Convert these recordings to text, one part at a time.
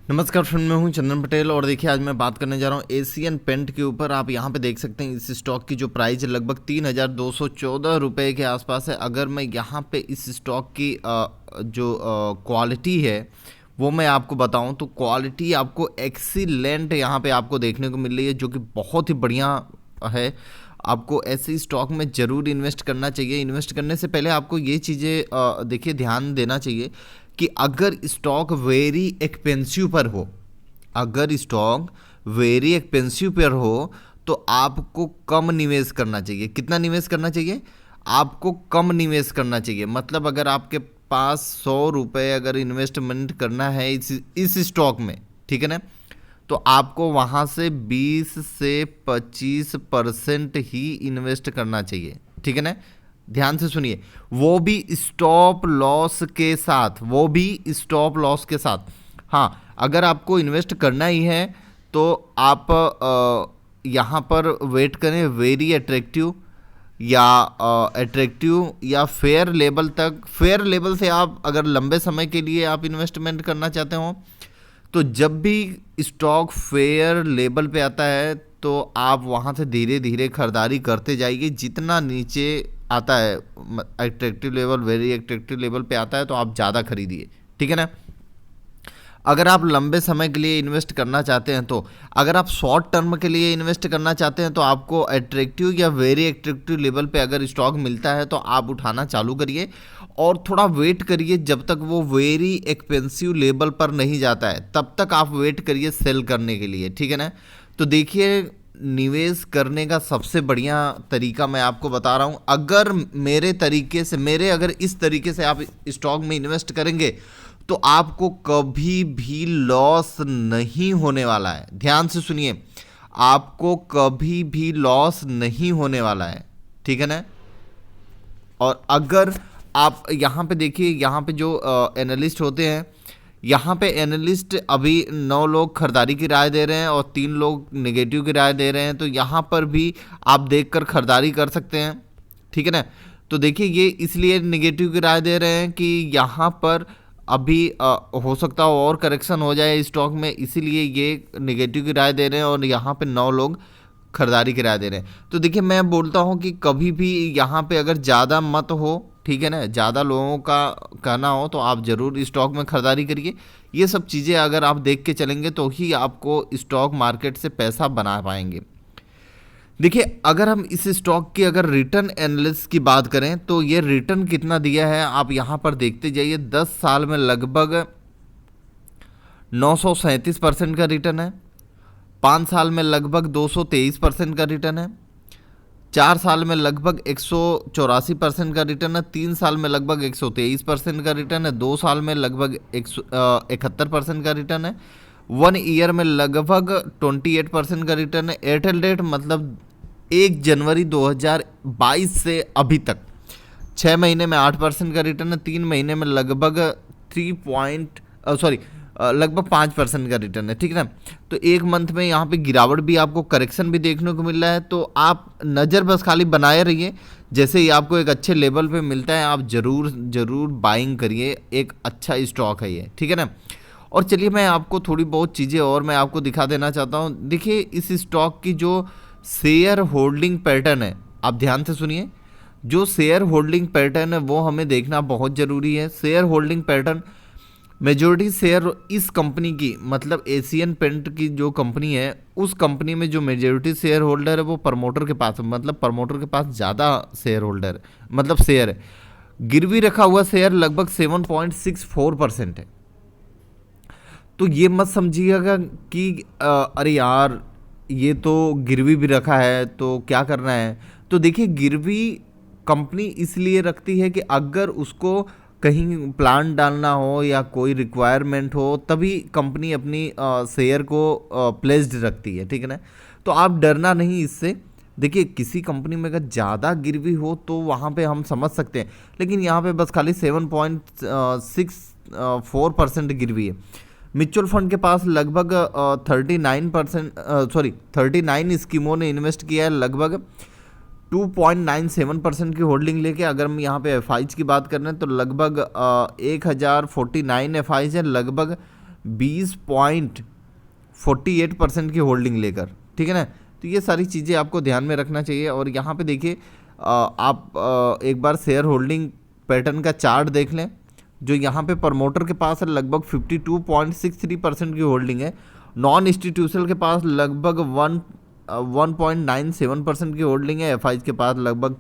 नमस्कार फ्रेंड, मैं हूं चंदन पटेल और देखिए आज मैं बात करने जा रहा हूं एशियन पेंट के ऊपर। आप यहां पे देख सकते हैं इस स्टॉक की जो प्राइस है लगभग 3,214 रुपये के आसपास है। अगर मैं यहां पे इस स्टॉक की जो क्वालिटी है वो मैं आपको बताऊं तो क्वालिटी आपको एक्सीलेंट यहां पे आपको देखने को मिल रही है, जो कि बहुत ही बढ़िया है। आपको ऐसे स्टॉक में ज़रूर इन्वेस्ट करना चाहिए। इन्वेस्ट करने से पहले आपको ये चीज़ें देखिए ध्यान देना चाहिए कि अगर स्टॉक वेरी एक्सपेंसिव पर हो, अगर स्टॉक वेरी एक्सपेंसिव पर हो तो आपको कम निवेश करना चाहिए। कितना निवेश करना चाहिए? आपको कम निवेश करना चाहिए। मतलब अगर आपके पास 100 रुपये अगर इन्वेस्टमेंट करना है इस स्टॉक में, ठीक है ना, तो आपको वहाँ से 20 से 25% ही इन्वेस्ट करना चाहिए, ठीक है ना। ध्यान से सुनिए, वो भी स्टॉप लॉस के साथ, वो भी स्टॉप लॉस के साथ। हाँ, अगर आपको इन्वेस्ट करना ही है तो आप यहाँ पर वेट करें वेरी अट्रैक्टिव या अट्रैक्टिव या फेयर लेवल तक। फेयर लेवल से आप अगर लंबे समय के लिए आप इन्वेस्टमेंट करना चाहते हो तो जब भी स्टॉक फेयर लेवल पे आता है तो आप वहाँ से धीरे धीरे खरीदारी करते जाइए। जितना नीचे आता है attractive level, very attractive level पे आता है तो आप ज़्यादा खरीदिए, ठीक है ना। अगर आप लंबे समय के लिए इन्वेस्ट करना चाहते हैं तो, अगर आप शॉर्ट टर्म के लिए इन्वेस्ट करना चाहते हैं तो आपको अट्रैक्टिव या वेरी अट्रैक्टिव लेवल पे अगर स्टॉक मिलता है तो आप उठाना चालू करिए और थोड़ा वेट करिए जब तक वो वेरी एक्सपेंसिव लेवल पर नहीं जाता है, तब तक आप वेट करिए सेल करने के लिए, ठीक है ना। तो देखिए, निवेश करने का सबसे बढ़िया तरीका मैं आपको बता रहा हूं। अगर मेरे तरीके से, मेरे अगर इस तरीके से आप स्टॉक में इन्वेस्ट करेंगे तो आपको कभी भी लॉस नहीं होने वाला है। ध्यान से सुनिए, आपको कभी भी लॉस नहीं होने वाला है, ठीक है ना। और अगर आप यहाँ पे देखिए, यहाँ पे जो एनालिस्ट होते हैं, यहाँ पे एनालिस्ट अभी 9 लोग खरीदारी की राय दे रहे हैं और 3 लोग नेगेटिव की राय दे रहे हैं। तो यहाँ पर भी आप देखकर खरीदारी कर सकते हैं, ठीक है ना। तो देखिए, ये इसलिए नेगेटिव की राय दे रहे हैं कि यहाँ पर अभी हो सकता हो और करेक्शन हो जाए स्टॉक में, इसीलिए ये नेगेटिव की राय दे रहे हैं और यहाँ पे 9 लोग खरीदारी की राय दे रहे हैं। तो देखिए, मैं बोलता हूँ कि कभी भी यहाँ पे अगर ज़्यादा मत हो, ठीक है ना, ज़्यादा लोगों का कहना हो तो आप ज़रूर स्टॉक में खरीदारी करिए। ये सब चीज़ें अगर आप देख के चलेंगे तो ही आपको स्टॉक मार्केट से पैसा बना पाएंगे। देखिए, अगर हम इस स्टॉक की अगर रिटर्न एनालिसिस की बात करें तो ये रिटर्न कितना दिया है आप यहाँ पर देखते जाइए। 10 साल में लगभग 937% का रिटर्न है, 5 साल में लगभग 223% का रिटर्न है, 4 साल में लगभग 184% का रिटर्न है, 3 साल में लगभग 123% का रिटर्न है, 2 साल में लगभग 71% का रिटर्न है, 1 ईयर में लगभग 28% का रिटर्न है। एयरटेल डेट मतलब 1 जनवरी 2022 से अभी तक 6 महीने में 8% का रिटर्न है, 3 महीने में लगभग लगभग 5% का रिटर्न है, ठीक है ना। तो एक मंथ में यहाँ पे गिरावट भी, आपको करेक्शन भी देखने को मिल रहा है। तो आप नज़र बस खाली बनाए रहिए, जैसे ही आपको एक अच्छे लेवल पे मिलता है आप ज़रूर बाइंग करिए। एक अच्छा स्टॉक है ये, ठीक है ना। और चलिए, मैं आपको थोड़ी बहुत चीज़ें और मैं आपको दिखा देना चाहता हूँ। देखिए, इस स्टॉक की जो शेयर होल्डिंग पैटर्न है, आप ध्यान से सुनिए, जो शेयर होल्डिंग पैटर्न है वो हमें देखना बहुत ज़रूरी है। Share holding pattern, majority share इस कंपनी की, मतलब एशियन पेंट की जो कंपनी है, उस कंपनी में जो मेजॉरिटी शेयर होल्डर है वो प्रमोटर के पास, मतलब प्रमोटर के पास ज़्यादा शेयर होल्डर, मतलब शेयर है। गिरवी रखा हुआ शेयर लगभग 7.64% है। तो ये मत समझिएगा कि अरे यार ये तो गिरवी भी रखा है तो क्या करना है। तो देखिए, गिरवी कंपनी इसलिए रखती है कि अगर उसको कहीं प्लान डालना हो या कोई रिक्वायरमेंट हो तभी कंपनी अपनी शेयर को प्लेस्ड रखती है, ठीक है ना। तो आप डरना नहीं इससे। देखिए, किसी कंपनी में अगर ज़्यादा गिरवी हो तो वहाँ पे हम समझ सकते हैं, लेकिन यहाँ पे बस खाली 7.64% गिरवी है। म्यूचुअल फंड के पास लगभग 39 स्कीमों ने इन्वेस्ट किया है, लगभग 2.97% की होल्डिंग लेके। अगर हम यहाँ पे एफ की बात कर रहे हैं तो लगभग 1049 एफ है, लगभग 20.48% की होल्डिंग लेकर, ठीक है ना। तो ये सारी चीज़ें आपको ध्यान में रखना चाहिए। और यहाँ पे देखिए आप एक बार शेयर होल्डिंग पैटर्न का चार्ट देख लें। जो यहाँ पे प्रमोटर के पास लगभग 52.63% की होल्डिंग है, नॉन इंस्टीट्यूशनल के पास लगभग 1.97% की होल्डिंग है, एफ के पास लगभग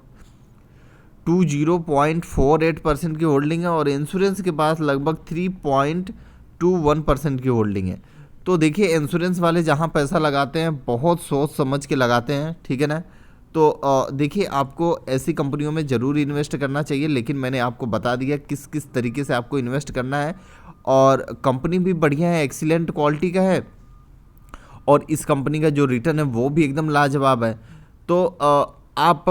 20.48% की होल्डिंग है और इंश्योरेंस के पास लगभग 3.21% की होल्डिंग है। तो देखिए इंश्योरेंस वाले जहां पैसा लगाते हैं बहुत सोच समझ के लगाते हैं, ठीक है ना। तो देखिए आपको ऐसी कंपनियों में ज़रूर इन्वेस्ट करना चाहिए, लेकिन मैंने आपको बता दिया किस किस तरीके से आपको इन्वेस्ट करना है। और कंपनी भी बढ़िया है, एक्सीलेंट क्वालिटी का है और इस कंपनी का जो रिटर्न है वो भी एकदम लाजवाब है। तो आप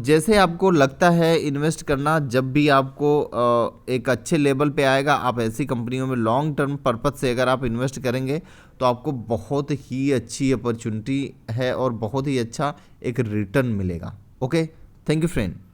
जैसे आपको लगता है इन्वेस्ट करना, जब भी आपको एक अच्छे लेवल पे आएगा, आप ऐसी कंपनियों में लॉन्ग टर्म पर्पज से अगर आप इन्वेस्ट करेंगे तो आपको बहुत ही अच्छी अपॉर्चुनिटी है और बहुत ही अच्छा एक रिटर्न मिलेगा। Okay, thank you friend.